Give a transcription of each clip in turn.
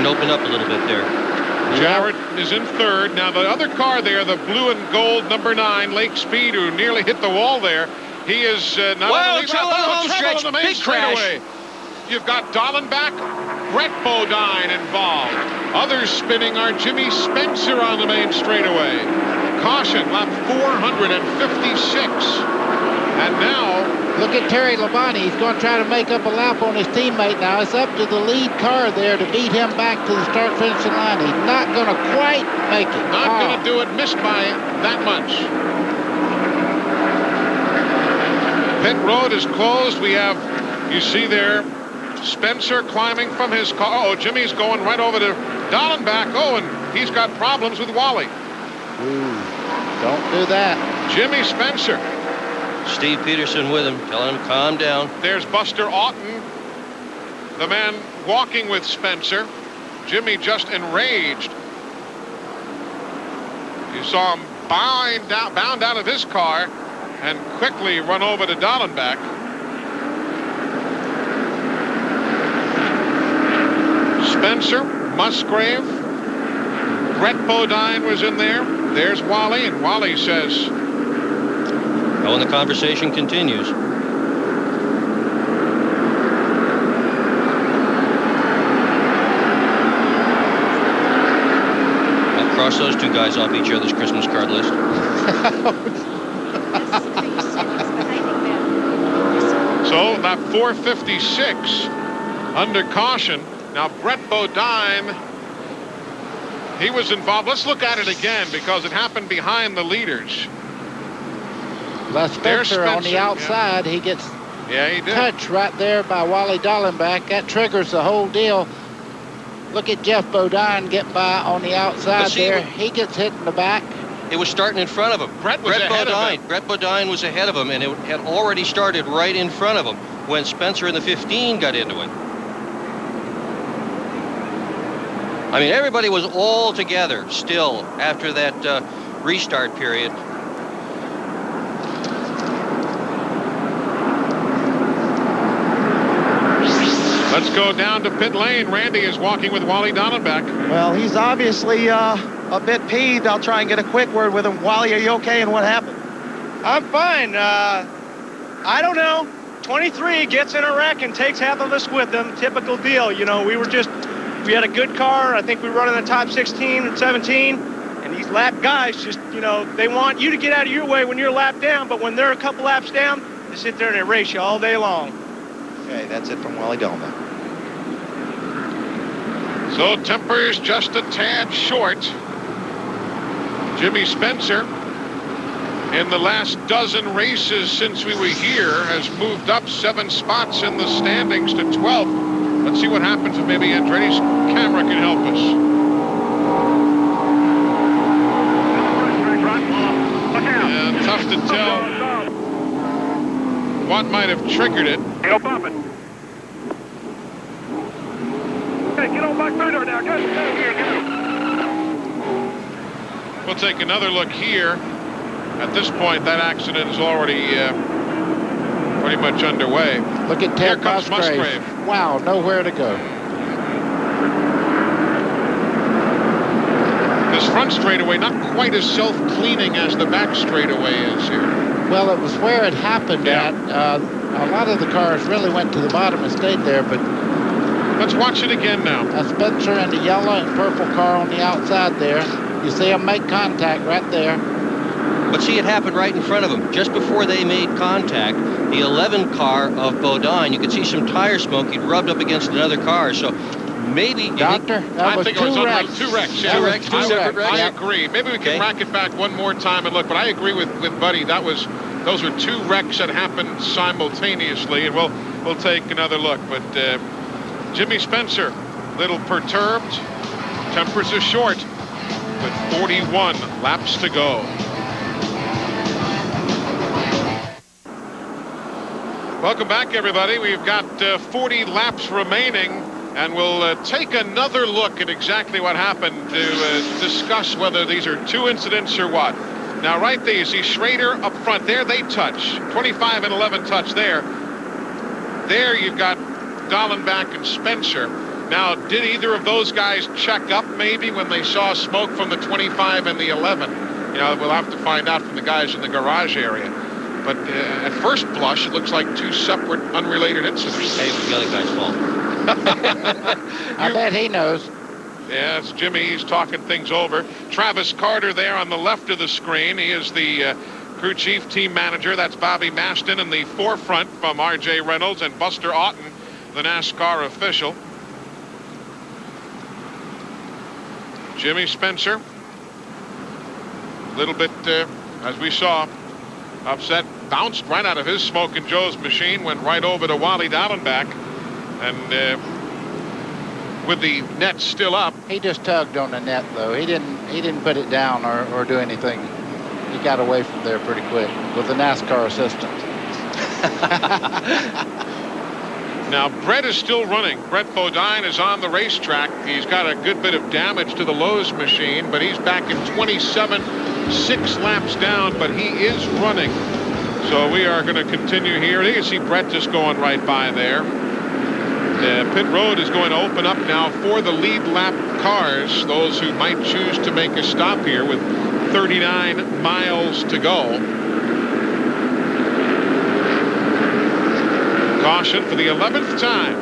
didn't open up a little bit there. Jarrett is in third. Now the other car there, the blue and gold number 9, Lake Speed, who nearly hit the wall there. He is not on the home stretch. On the main Big crash. straightaway. You've got Dallenbach, Brett Bodine involved. Others spinning are Jimmy Spencer on the main straightaway. Caution, lap 456. And now, look at Terry Labonte. He's going to try to make up a lap on his teammate now. It's up to the lead car there to beat him back to the start-finishing line. He's not going to quite make it. Not going to do it. Missed by that much. Pit road is closed. We have, you see there, Spencer climbing from his car. Oh, Jimmy's going right over to Dallenbach. Oh, and he's got problems with Wally. Ooh, don't do that. Jimmy Spencer. Steve Peterson with him, telling him calm down. There's Buster Auten, the man walking with Spencer. Jimmy just enraged. You saw him bound out of his car and quickly run over to Dallenbach. Spencer, Musgrave, Brett Bodine was in there. There's Wally, and Wally says, oh, and the conversation continues. I'll cross those two guys off each other's Christmas card list. So, lap 456 under caution. Now, Brett Bodine, he was involved. Let's look at it again because it happened behind the leaders. Spencer on the outside, yeah. He gets touched right there by Wally Dallenbach. That triggers the whole deal. Look at Jeff Bodine getting by on the outside there. He gets hit in the back. It was starting in front of him. Brett Bodine was ahead of him, and it had already started right in front of him when Spencer in the 15 got into it. I mean, everybody was all together still after that restart period. Let's go down to pit lane. Randy is walking with Wally Dallenbach. Well, he's obviously a bit peeved. I'll try and get a quick word with him. Wally, are you okay, and what happened? I'm fine. I don't know. 23 gets in a wreck and takes half of us with him. Typical deal. You know, we had a good car. I think we were running the top 16 and 17. And these lap guys just, you know, they want you to get out of your way when you're lapped down. But when they're a couple laps down, they sit there and they race you all day long. Okay, that's it from Wally Dallenbach. So tempers just a tad short. Jimmy Spencer, in the last dozen races since we were here, has moved up 7 spots in the standings to 12th. Let's see what happens if maybe Andretti's camera can help us. And tough to tell what might have triggered it. Go bumping. Okay, get on back through there now. Go. We'll take another look here. At this point, that accident is already pretty much underway. Look at Ted Musgrave. Wow, nowhere to go. This front straightaway not quite as self-cleaning as the back straightaway is here. Well, it was where it happened at. A lot of the cars really went to the bottom and stayed there, but let's watch it again now. Spencer in the yellow and purple car on the outside there. You see him make contact right there. But see, it happened right in front of him. Just before they made contact, the 11 car of Bodine, you could see some tire smoke. He'd rubbed up against another car. So maybe... Doctor, that was two wrecks. Two wrecks, yeah. Two separate wrecks. I agree. Maybe we can rack it back one more time and look. But I agree with Buddy. Those were 2 wrecks that happened simultaneously. And we'll take another look. But Jimmy Spencer, little perturbed. Tempers are short with 41 laps to go. Welcome back, everybody. We've got 40 laps remaining, and we'll take another look at exactly what happened to discuss whether these are 2 incidents or what. Now, right there, you see Schrader up front. There they touch. 25 and 11 touch there. There you've got Dallenbach and Spencer. Now, did either of those guys check up maybe when they saw smoke from the 25 and the 11? You know, we'll have to find out from the guys in the garage area. But at first blush, it looks like two separate, unrelated incidents. Hey, it was the other guy's fault. I bet he knows. Yeah, it's Jimmy. He's talking things over. Travis Carter there on the left of the screen. He is the crew chief, team manager. That's Bobby Maston in the forefront from R.J. Reynolds and Buster Otten, the NASCAR official. Jimmy Spencer, a little bit, as we saw, upset, bounced right out of his Smokin' Joe's machine, went right over to Wally Dallenbach, and with the net still up. He just tugged on the net, though. He didn't put it down or do anything. He got away from there pretty quick with the NASCAR assistant. Now, Brett is still running. Brett Bodine is on the racetrack. He's got a good bit of damage to the Lowe's machine, but he's back in 27, 6 laps down, but he is running. So we are going to continue here. You can see Brett just going right by there. Pit road is going to open up now for the lead lap cars, those who might choose to make a stop here with 39 miles to go. Caution for the 11th time.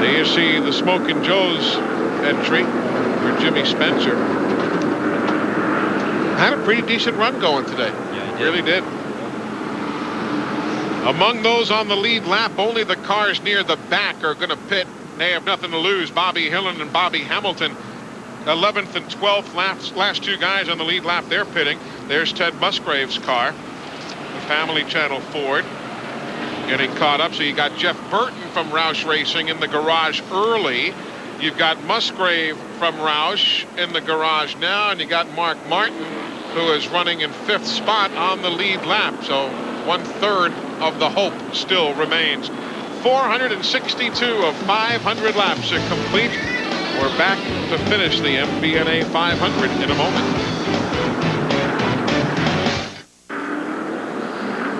There you see the Smokin' Joe's entry for Jimmy Spencer. Had a pretty decent run going today. Yeah, he really did. Among those on the lead lap, only the cars near the back are going to pit. They have nothing to lose. Bobby Hillen and Bobby Hamilton, 11th and 12th laps. Last two guys on the lead lap, they're pitting. There's Ted Musgrave's car, the Family Channel Ford, getting caught up. So you got Jeff Burton from Roush Racing in the garage early. You've got Musgrave from Roush in the garage now, and you got Mark Martin, who is running in 5th spot on the lead lap. So 1/3 of the hope still remains. 462 of 500 laps are complete. We're back to finish the MBNA 500 in a moment.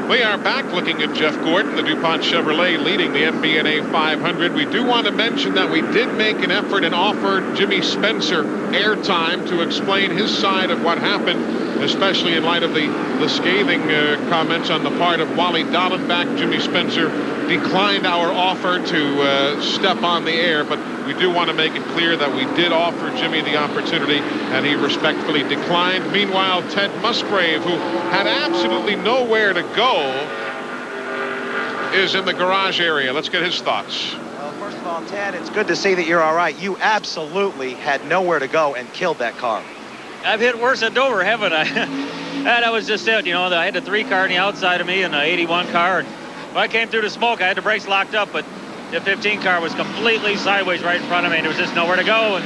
We are back looking at Jeff Gordon, the DuPont Chevrolet, leading the MBNA 500. We do want to mention that we did make an effort and offer Jimmy Spencer airtime to explain his side of what happened, especially in light of the scathing comments on the part of Wally Dallenbach. Jimmy Spencer declined our offer to step on the air, but we do want to make it clear that we did offer Jimmy the opportunity, and he respectfully declined. Meanwhile, Ted Musgrave, who had absolutely nowhere to go, is in the garage area. Let's get his thoughts. Well, first of all, Ted, it's good to see that you're all right. You absolutely had nowhere to go and killed that car. I've hit worse at Dover, haven't I? That was just it, you know. I had the 3 car on the outside of me and the 81 car. And when I came through the smoke, I had the brakes locked up, but the 15 car was completely sideways right in front of me, and there was just nowhere to go. And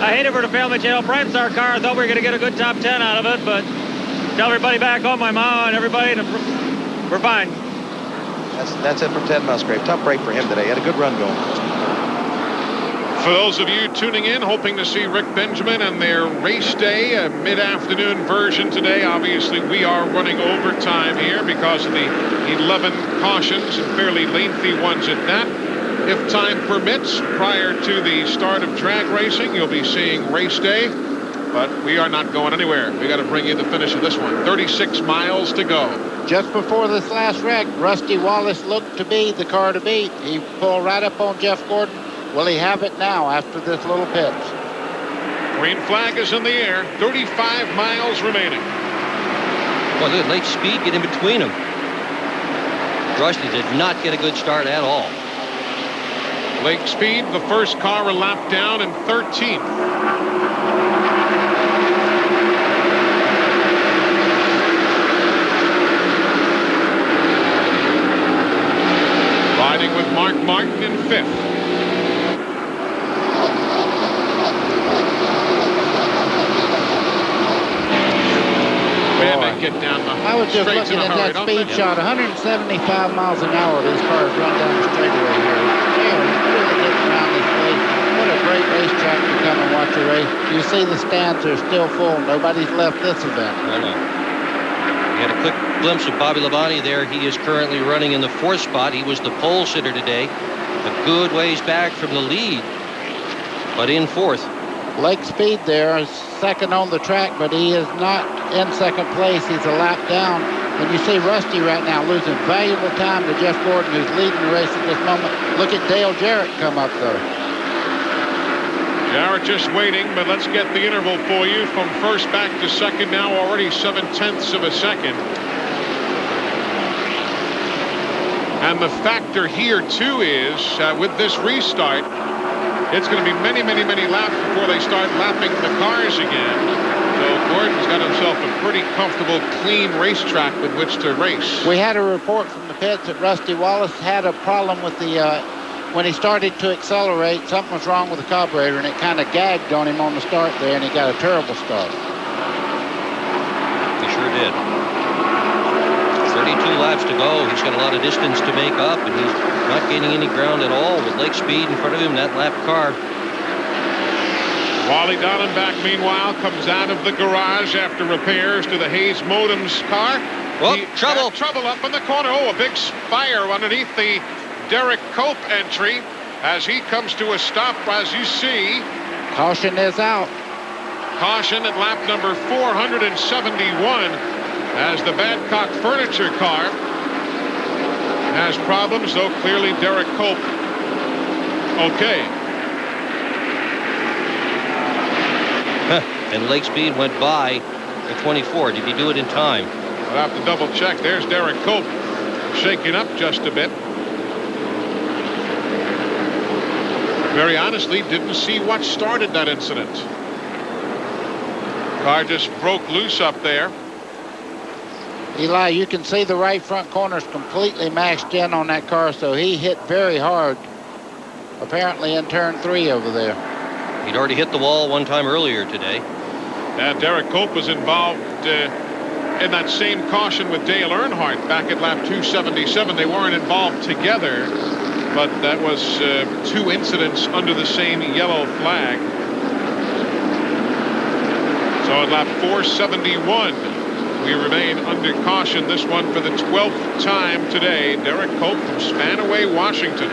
I hate it for the Family Channel Prime Star car. I thought we were going to get a good top 10 out of it, but tell everybody back home, my mom and everybody, we're fine. That's it from Ted Musgrave. Tough break for him today. He had a good run going. For those of you tuning in, hoping to see Rick Benjamin and their race day, a mid-afternoon version today. Obviously, we are running overtime here because of the 11 cautions and fairly lengthy ones at that. If time permits, prior to the start of drag racing, you'll be seeing race day. But we are not going anywhere. We got to bring you the finish of this one. 36 miles to go. Just before this last wreck, Rusty Wallace looked to be the car to beat. He pulled right up on Jeff Gordon. Will he have it now after this little pitch? Green flag is in the air. 35 miles remaining. Well, look at Lake Speed get in between them. Rusty did not get a good start at all. Lake Speed, the first car a lap down in 13th. Riding with Mark Martin in 5th. Get down the I was just looking at that speed shot. 175 miles an hour. These cars run down the straightaway here. They are really getting around this place. What a great racetrack to come and watch a race. You see the stands are still full. Nobody's left this event. I know. We had a quick glimpse of Bobby Labonte there. He is currently running in the 4th spot. He was the pole sitter today. a good ways back from the lead, but in fourth. Lake Speed there is second on the track, but he is not in second place. He's a lap down. And you see Rusty right now losing valuable time to Jeff Gordon, who's leading the race at this moment. Look at Dale Jarrett come up, though. Jarrett just waiting, but let's get the interval for you. From first back to second now, already 7/10 of a second. And the factor here, too, is with this restart, it's going to be many, many, many laps before they start lapping the cars again. So Gordon's got himself a pretty comfortable, clean racetrack with which to race. We had a report from the pits that Rusty Wallace had a problem with the, when he started to accelerate, something was wrong with the carburetor, and it kind of gagged on him on the start there, and he got a terrible start. He sure did. 32 laps to go. He's got a lot of distance to make up, and he's not gaining any ground at all with Lake Speed in front of him, that lap car. Wally Dallenbach, meanwhile, comes out of the garage after repairs to the Hayes Modems car. Oh, trouble. Trouble up in the corner. Oh, a big fire underneath the Derek Cope entry as he comes to a stop, as you see. Caution is out. Caution at lap number 471 as the Badcock Furniture car has problems, though clearly Derek Cope okay. And Lake Speed went by at 24. Did he do it in time? I'll have to double check. There's Derek Cope shaking up just a bit. Very honestly, didn't see what started that incident. Car just broke loose up there. Eli, you can see the right front corner is completely mashed in on that car, so he hit very hard, apparently in turn 3 over there. He'd already hit the wall one time earlier today. And Derek Cope was involved in that same caution with Dale Earnhardt back at lap 277. They weren't involved together, but that was 2 incidents under the same yellow flag. So at lap 471, we remain under caution. This one for the 12th time today. Derek Cope from Spanaway, Washington.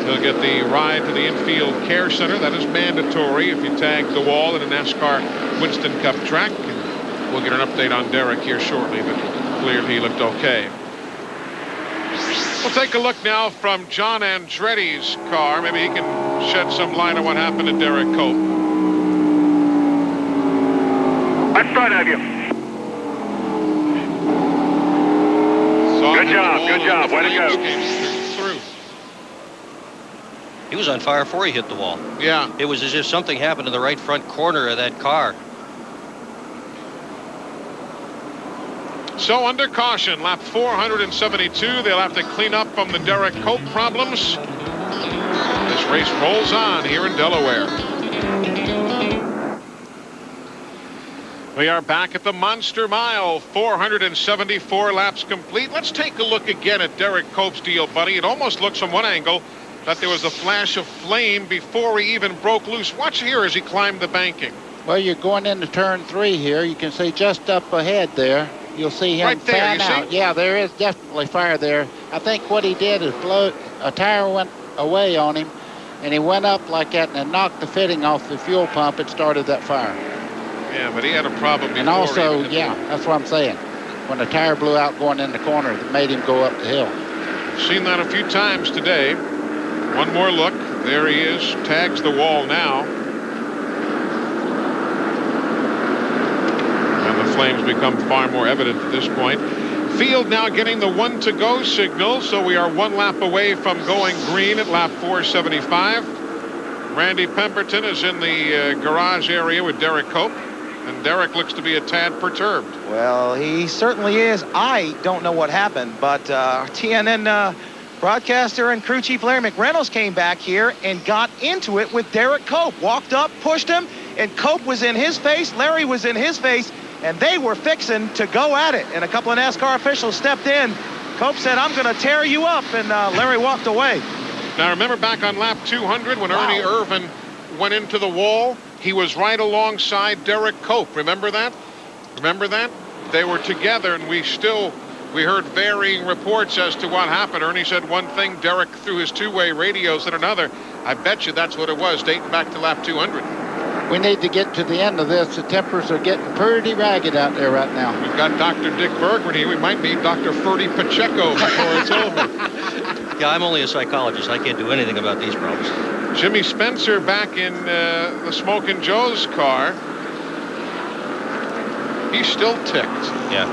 He'll get the ride to the infield care center. That is mandatory if you tag the wall in a NASCAR Winston Cup track. And we'll get an update on Derek here shortly, but clearly he looked okay. We'll take a look now from John Andretti's car. Maybe he can shed some light on what happened to Derek Cope. I'm front of you. Good job. Way to go. He was on fire before he hit the wall. Yeah. It was as if something happened in the right front corner of that car. So under caution, lap 472, they'll have to clean up from the Derek Cope problems. This race rolls on here in Delaware. We are back at the Monster Mile, 474 laps complete. Let's take a look again at Derek Cope's deal, buddy. It almost looks from one angle that there was a flash of flame before he even broke loose. Watch here as he climbed the banking. Well, you're going into turn 3 here. You can see just up ahead there. You'll see him right there, fan you out. see? Yeah, there is definitely fire there. I think what he did is a tire went away on him, and he went up like that and knocked the fitting off the fuel pump. It started that fire. Yeah, but he had a problem before. And also, yeah, that's what I'm saying. When the tire blew out going in the corner, it made him go up the hill. Seen that a few times today. One more look. There he is. Tags the wall now. And the flames become far more evident at this point. Field now getting the 1 to go signal, so we are 1 lap away from going green at lap 475. Randy Pemberton is in the garage area with Derek Cope, and Derek looks to be a tad perturbed. Well, he certainly is. I don't know what happened, but TNN broadcaster and crew chief Larry McReynolds came back here and got into it with Derek Cope. Walked up, pushed him, and Cope was in his face, Larry was in his face, and they were fixing to go at it. And a couple of NASCAR officials stepped in. Cope said, "I'm going to tear you up," and Larry walked away. Now remember back on lap 200 when Ernie Irvin went into the wall, he was right alongside Derek Cope. Remember that? Remember that? They were together, and we still We heard varying reports as to what happened. Ernie said one thing, Derek through his two-way radios said another. I bet you that's what it was, dating back to lap 200. We need to get to the end of this. The tempers are getting pretty ragged out there right now. We've got Dr. Dick Bergman here. We might need Dr. Ferdy Pacheco before it's over. Yeah, I'm only a psychologist. I can't do anything about these problems. Jimmy Spencer back in the Smokin' Joe's car. He's still ticked. Yeah.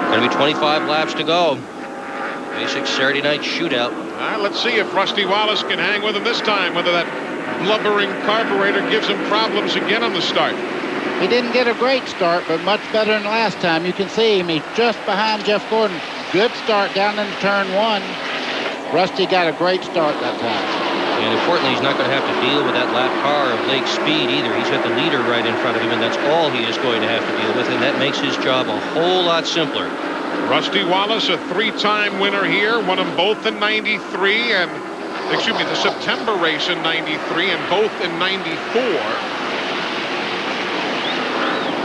Going to be 25 laps to go. Basic Saturday night shootout. All right, let's see if Rusty Wallace can hang with him this time, whether that blubbering carburetor gives him problems again on the start. He didn't get a great start, but much better than last time. You can see him. He's just behind Jeff Gordon. Good start down into turn 1. Rusty got a great start that time. And importantly, he's not going to have to deal with that lap car of Lake Speed either. He's got the leader right in front of him, and that's all he is going to have to deal with, and that makes his job a whole lot simpler. Rusty Wallace, a 3-time winner here, won them both in 93 and, excuse me, the September race in 93 and both in 94.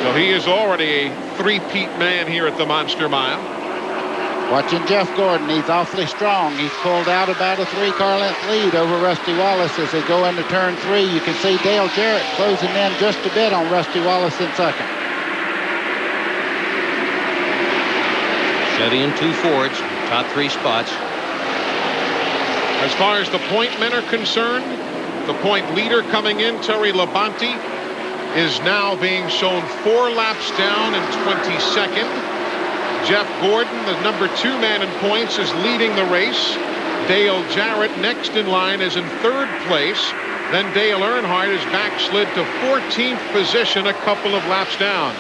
So he is already a three-peat man here at the Monster Mile. Watching Jeff Gordon, he's awfully strong. He's pulled out about a 3-car length lead over Rusty Wallace as they go into turn 3. You can see Dale Jarrett closing in just a bit on Rusty Wallace in second. Chevy and 2 Fords, top 3 spots. As far as the point men are concerned, the point leader coming in, Terry Labonte, is now being shown 4 laps down in 22nd. Jeff Gordon, the number 2 man in points, is leading the race. Dale Jarrett next in line is in 3rd place. Then Dale Earnhardt is backslid to 14th position, a couple of laps down.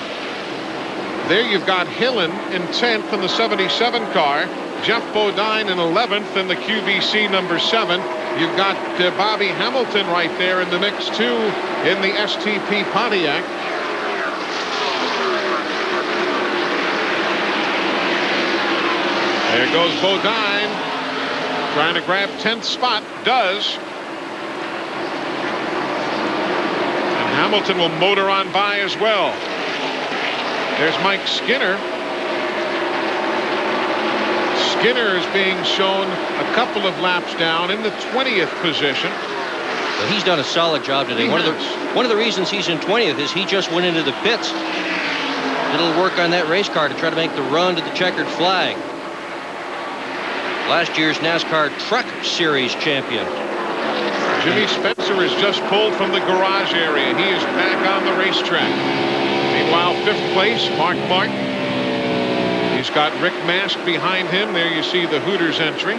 There you've got Hillen in 10th in the 77 car. Jeff Bodine in 11th in the QVC number 7. You've got Bobby Hamilton right there in the mix too in the STP Pontiac. There goes Bodine trying to grab 10th spot. Does. And Hamilton will motor on by as well. There's Mike Skinner. Skinner is being shown a couple of laps down in the 20th position. Well, he's done a solid job today. One of the reasons he's in 20th is he just went into the pits. Did a little work on that race car to try to make the run to the checkered flag. Last year's NASCAR Truck Series champion. Jimmy Spencer is just pulled from the garage area. He is back on the racetrack. Meanwhile, 5th place, Mark Martin. He's got Rick Mast behind him. There you see the Hooters entry.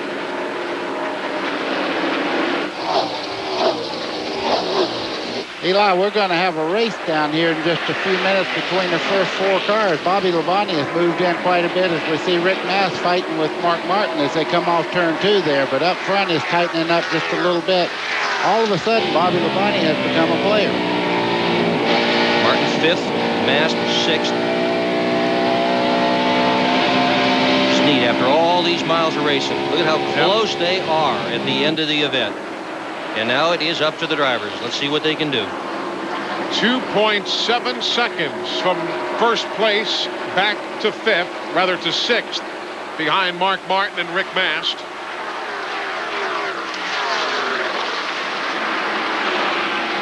Eli, we're going to have a race down here in just a few minutes between the first 4 cars. Bobby Labonte has moved in quite a bit as we see Rick Mast fighting with Mark Martin as they come off turn 2 there. But up front is tightening up just a little bit. All of a sudden, Bobby Labonte has become a player. Martin 5th, Mast 6th. It's neat after all these miles of racing. Look at how close they are at the end of the event. And now it is up to the drivers. Let's see what they can do. 2.7 seconds from first place back to 5th, rather to 6th, behind Mark Martin and Rick Mast.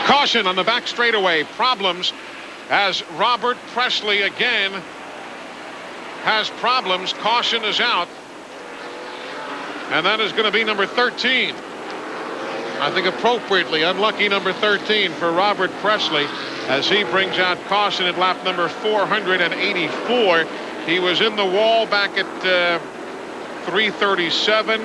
Caution on the back straightaway. Problems as Robert Presley again has problems. Caution is out. And that is going to be number 13. I think appropriately unlucky number 13 for Robert Presley as he brings out caution at lap number 484. He was in the wall back at 337.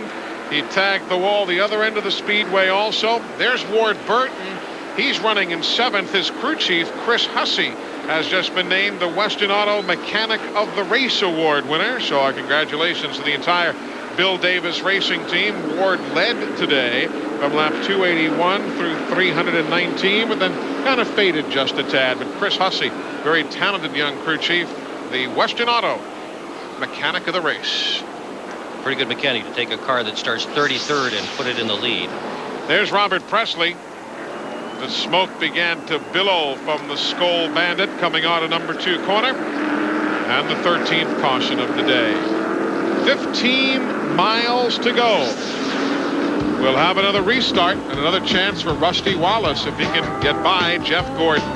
He tagged the wall the other end of the speedway also. There's Ward Burton. He's running in 7th. His crew chief, Chris Hussey, has just been named the Western Auto Mechanic of the Race Award winner. So our congratulations to the entire Bill Davis racing team. Ward led today from lap 281 through 319, but then kind of faded just a tad. But Chris Hussey, very talented young crew chief, the Western Auto Mechanic of the Race. Pretty good mechanic to take a car that starts 33rd and put it in the lead. There's Robert Presley. The smoke began to billow from the Skoal Bandit coming out of number 2 corner. And the 13th caution of the day. 15 miles to go. We'll have another restart and another chance for Rusty Wallace if he can get by Jeff Gordon.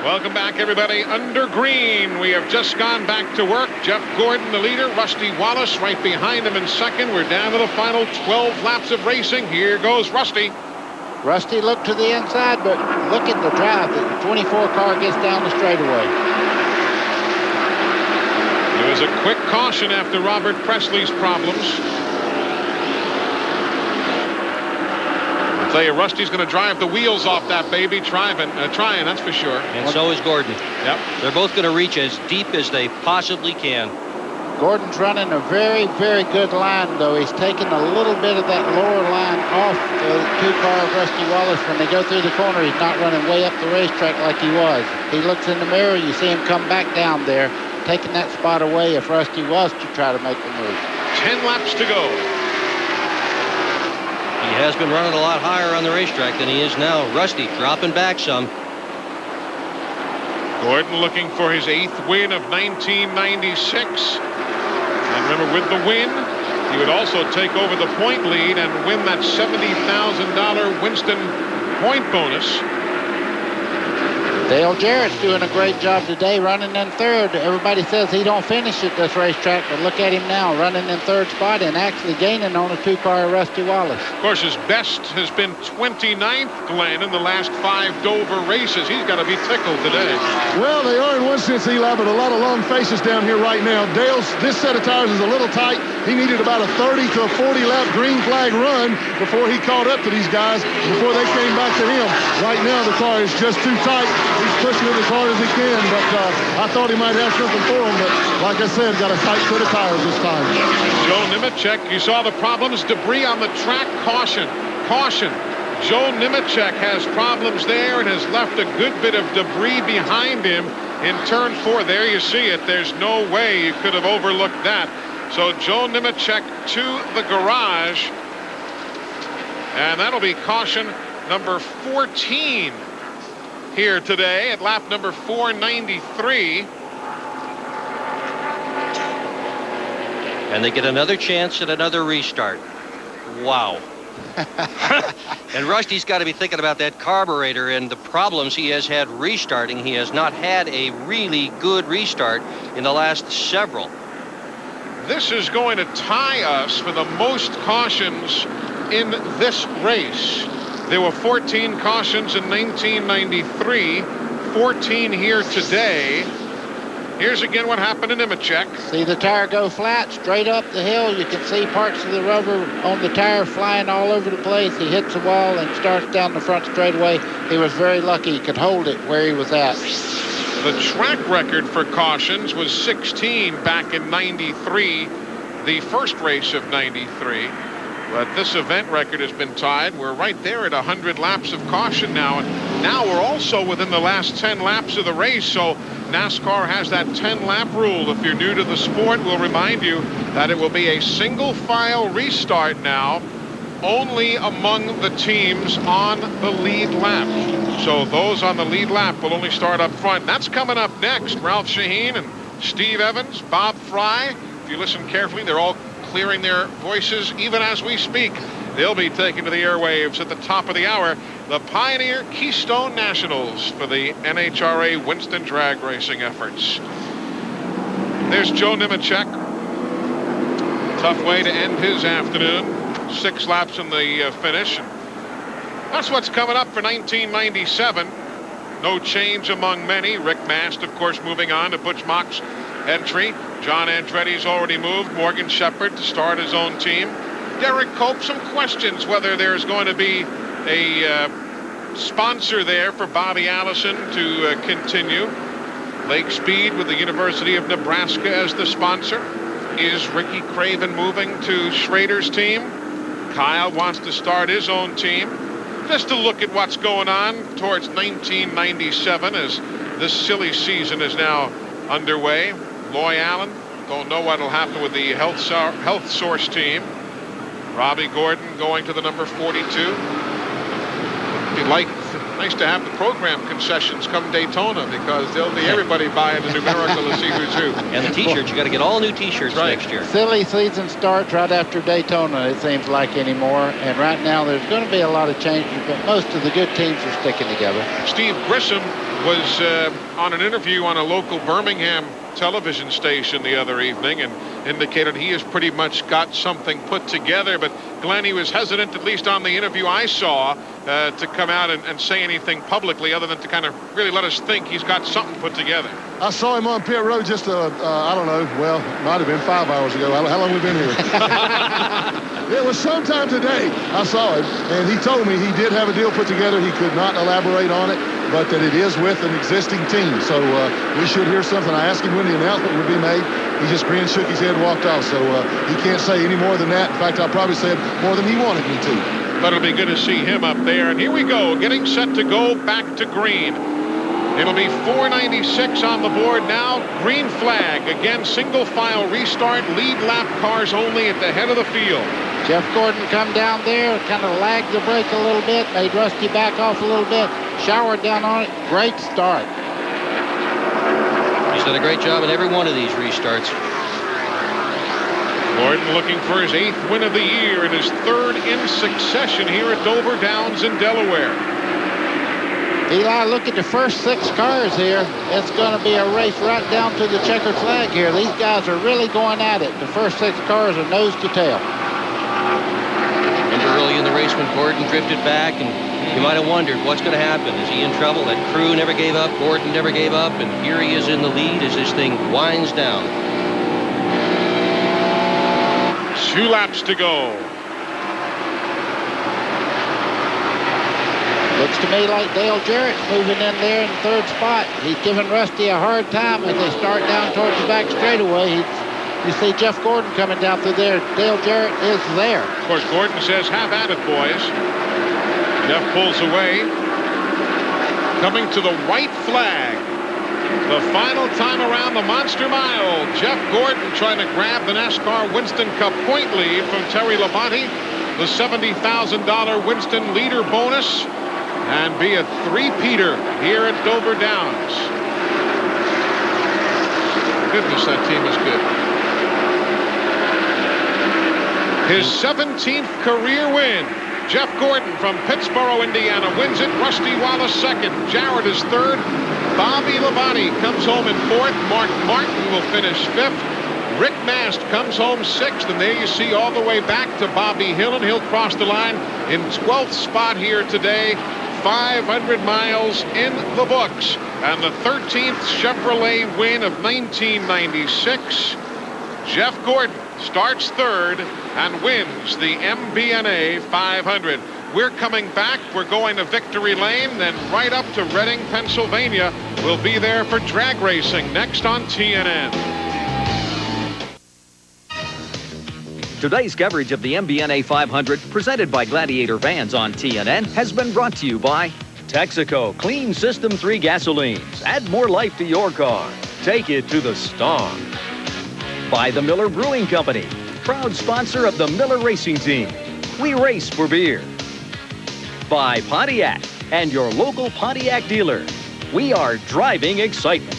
Welcome back, everybody. Under green, we have just gone back to work. Jeff Gordon, the leader. Rusty Wallace right behind him in second. We're down to the final 12 laps of racing. Here goes Rusty. Rusty looked to the inside, but look at the drive. The 24 car gets down the straightaway. It was a quick caution after Robert Presley's problems. I'll tell you, Rusty's going to drive the wheels off that baby, trying, that's for sure. And so is Gordon. Yep. They're both going to reach as deep as they possibly can. Gordon's running a very, very good line, though. He's taking a little bit of that lower line off the two-car of Rusty Wallace. When they go through the corner, he's not running way up the racetrack like he was. He looks in the mirror, you see him come back down there, taking that spot away if Rusty was to try to make the move. 10 laps to go. He has been running a lot higher on the racetrack than he is now. Rusty dropping back some. Gordon looking for his 8th win of 1996. And remember, with the win, he would also take over the point lead and win that $70,000 Winston point bonus. Dale Jarrett's doing a great job today, running in third. Everybody says he don't finish at this racetrack, but look at him now, running in third spot and actually gaining on a two-car Rusty Wallace. Of course, his best has been 29th, Glenn, in the last 5 Dover races. He's got to be tickled today. Well, they are in one sense, Eli, but a lot of long faces down here right now. This set of tires is a little tight. He needed about a 30 to a 40 lap green flag run before he caught up to these guys, before they came back to him. Right now, the car is just too tight. He's pushing it as hard as he can, but I thought he might have something for him, but like I said, got a tight set of tires this time. Joe Nemechek, you saw the problems, debris on the track, caution. Joe Nemechek has problems there and has left a good bit of debris behind him in turn 4. There you see it. There's no way you could have overlooked that. So Joe Nemechek to the garage, and that'll be caution number 14 here today at lap number 493. And they get another chance at another restart. Wow. And Rusty's got to be thinking about that carburetor and the problems he has had restarting. He has not had a really good restart in the last several. This is going to tie us for the most cautions in this race. There were 14 cautions in 1993, 14 here today. Here's again what happened in Nemechek. See the tire go flat, straight up the hill. You can see parts of the rubber on the tire flying all over the place. He hits the wall and starts down the front straightaway. He was very lucky he could hold it where he was at. The track record for cautions was 16 back in 93, the first race of 93. But this event record has been tied. We're right there at 100 laps of caution now. And now we're also within the last 10 laps of the race. So NASCAR has that 10-lap rule. If you're new to the sport, we'll remind you that it will be a single file restart now, only among the teams on the lead lap. So those on the lead lap will only start up front. That's coming up next. Ralph Shaheen and Steve Evans, Bob Fry. If you listen carefully, they're all clearing their voices even as we speak. They'll be taken to the airwaves at the top of the hour. The Pioneer Keystone Nationals for the NHRA Winston drag racing efforts. There's Joe Nemechek. Tough way to end his afternoon. 6 laps in the finish. That's what's coming up for 1997. No change among many. Rick Mast, of course, moving on to Butch Mock's entry. John Andretti's already moved. Morgan Shepherd to start his own team. Derek Cope, some questions whether there's going to be a sponsor there for Bobby Allison to continue. Lake Speed with the University of Nebraska as the sponsor. Is Ricky Craven moving to Schrader's team? Kyle wants to start his own team. Just to look at what's going on towards 1997 as this silly season is now underway. Loy Allen, don't know what will happen with the Health Source team. Robbie Gordon going to the number 42. If you like nice to have the program concessions come Daytona, because they'll be everybody buying the numerical to see who's who. And the T-shirts, you got to get all new T-shirts next year. Silly season starts right after Daytona, it seems like anymore. And right now, there's going to be a lot of changes, but most of the good teams are sticking together. Steve Grissom was on an interview on a local Birmingham television station the other evening and indicated he has pretty much got something put together. But Glenn, he was hesitant, at least on the interview I saw, to come out and say anything publicly other than to kind of really let us think he's got something put together. I saw him on pit road just, I don't know, well, it might have been 5 hours ago. How long have we been here? It was sometime today I saw him, and he told me he did have a deal put together. He could not elaborate on it, but that it is with an existing team. So we should hear something. I asked him when the announcement would be made. He just grinned, shook his head, and walked off. So he can't say any more than that. In fact, I probably said more than he wanted me to. But it'll be good to see him up there. And here we go, getting set to go back to green. It'll be 496 on the board now. Green flag. Again, single file restart. Lead lap cars only at the head of the field. Jeff Gordon come down there, kind of lagged the brake a little bit, made Rusty back off a little bit, showered down on it. Great start. He's done a great job in every one of these restarts. Gordon looking for his 8th win of the year and his 3rd in succession here at Dover Downs in Delaware. Eli, look at the first 6 cars here. It's going to be a race right down to the checkered flag here. These guys are really going at it. The first 6 cars are nose to tail. Remember early in the race when Gordon drifted back, and you might have wondered what's going to happen. Is he in trouble? That crew never gave up. Gordon never gave up. And here he is in the lead as this thing winds down. 2 laps to go. Looks to me like Dale Jarrett's moving in there in 3rd spot. He's giving Rusty a hard time as they start down towards the back straightaway. You see Jeff Gordon coming down through there. Dale Jarrett is there. Of course, Gordon says, have at it, boys. Jeff pulls away. Coming to the white flag. The final time around the Monster Mile. Jeff Gordon trying to grab the NASCAR Winston Cup point lead from Terry Labonte. The $70,000 Winston leader bonus. And be a three-peater here at Dover Downs. Goodness, that team is good. His 17th career win. Jeff Gordon from Pittsboro, Indiana wins it. Rusty Wallace second. Jarrett is third. Bobby Labonte comes home in fourth. Mark Martin will finish fifth. Rick Mast comes home sixth. And there you see all the way back to Bobby Hill, and he'll cross the line in 12th spot here today. 500 miles in the books. And the 13th Chevrolet win of 1996. Jeff Gordon starts third and wins the MBNA 500. We're coming back. We're going to Victory Lane, then right up to Reading, Pennsylvania. We'll be there for drag racing next on TNN. Today's coverage of the MBNA 500, presented by Gladiator Vans on TNN, has been brought to you by Texaco Clean System 3 Gasolines. Add more life to your car. Take it to the star. By the Miller Brewing Company, proud sponsor of the Miller Racing Team. We race for beer. By Pontiac and your local Pontiac dealer. We are driving excitement.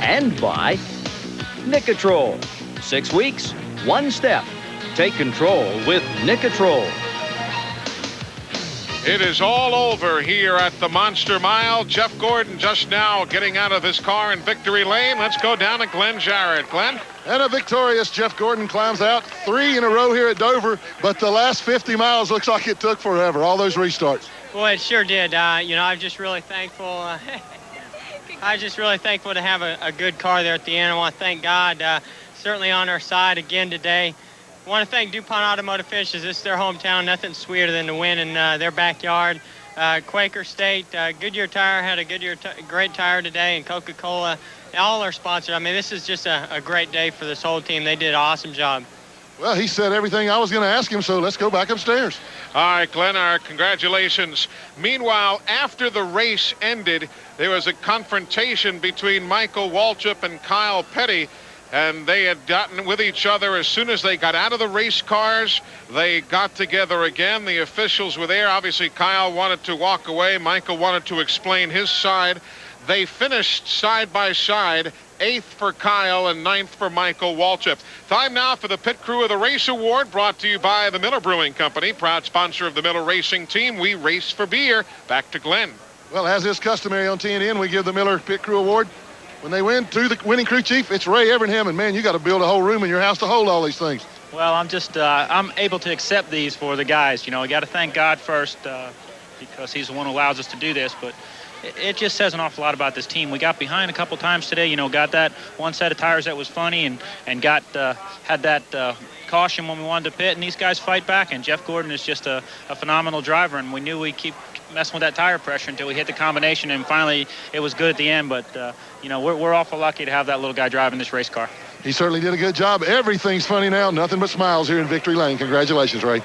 And by Nicotrol. 6 weeks, 1 step. Take control with Nicotrol. It is all over here at the Monster Mile. Jeff Gordon just now getting out of his car in Victory Lane. Let's go down to Glenn Jarrett. Glenn? And a victorious Jeff Gordon climbs out 3 in a row here at Dover, but the last 50 miles looks like it took forever, all those restarts. Well, it sure did. You know, I'm just really thankful. I'm just really thankful to have a good car there at the end. I want to thank God, certainly on our side again today. I want to thank DuPont Automotive Finishes. This is their hometown. Nothing sweeter than to win in their backyard. Quaker State, Goodyear Tire had a great tire today, and Coca-Cola, all our sponsors. I mean, this is just a great day for this whole team. They did an awesome job. Well, he said everything I was going to ask him, so let's go back upstairs. All right, Glenn, our congratulations. Meanwhile, after the race ended, there was a confrontation between Michael Waltrip and Kyle Petty. and they had gotten with each other as soon as they got out of the race cars. They got together again. The officials were there. Obviously, Kyle wanted to walk away. Michael wanted to explain his side. They finished side by side, 8th for Kyle and 9th for Michael Waltrip. Time now for the Pit Crew of the Race Award, brought to you by the Miller Brewing Company, proud sponsor of the Miller Racing Team. We race for beer. Back to Glenn. Well, as is customary on TNN, we give the Miller Pit Crew Award. When they win to the winning crew chief, it's Ray Evernham, and man, you got to build a whole room in your house to hold all these things. Well, I'm able to accept these for the guys. You know, we got to thank God first because he's the one who allows us to do this, but it just says an awful lot about this team. We got behind a couple times today, you know, got that one set of tires that was funny and had that caution when we wanted to pit, and these guys fight back, and Jeff Gordon is just a phenomenal driver, and we knew we'd keep messing with that tire pressure until we hit the combination, and finally it was good at the end. But you know, we're awful lucky to have that little guy driving this race car. He certainly did a good job. Everything's funny now, nothing but smiles here in Victory Lane. Congratulations, Ray.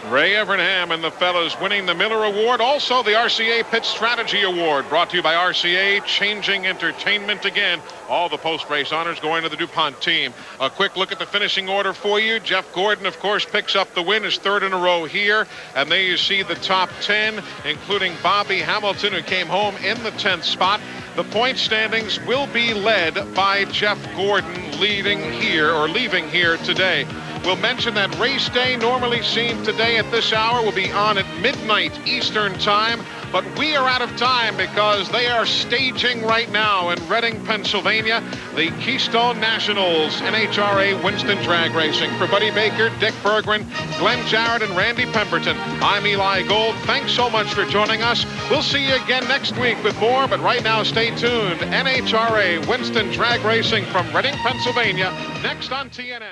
Ray Evernham and the fellows winning the Miller Award. Also the RCA Pit Strategy Award, brought to you by RCA, changing entertainment again. All the post-race honors going to the DuPont team. A quick look at the finishing order for you. Jeff Gordon, of course, picks up the win, his 3rd in a row here. And there you see the top 10, including Bobby Hamilton, who came home in the 10th spot. The point standings will be led by Jeff Gordon leaving here today. We'll mention that race day, normally seen today at this hour, will be on at midnight Eastern time. But we are out of time because they are staging right now in Reading, Pennsylvania, the Keystone Nationals NHRA Winston Drag Racing. For Buddy Baker, Dick Berggren, Glenn Jarrett, and Randy Pemberton, I'm Eli Gold. Thanks so much for joining us. We'll see you again next week with more, but right now stay tuned. NHRA Winston Drag Racing from Reading, Pennsylvania, next on TNN.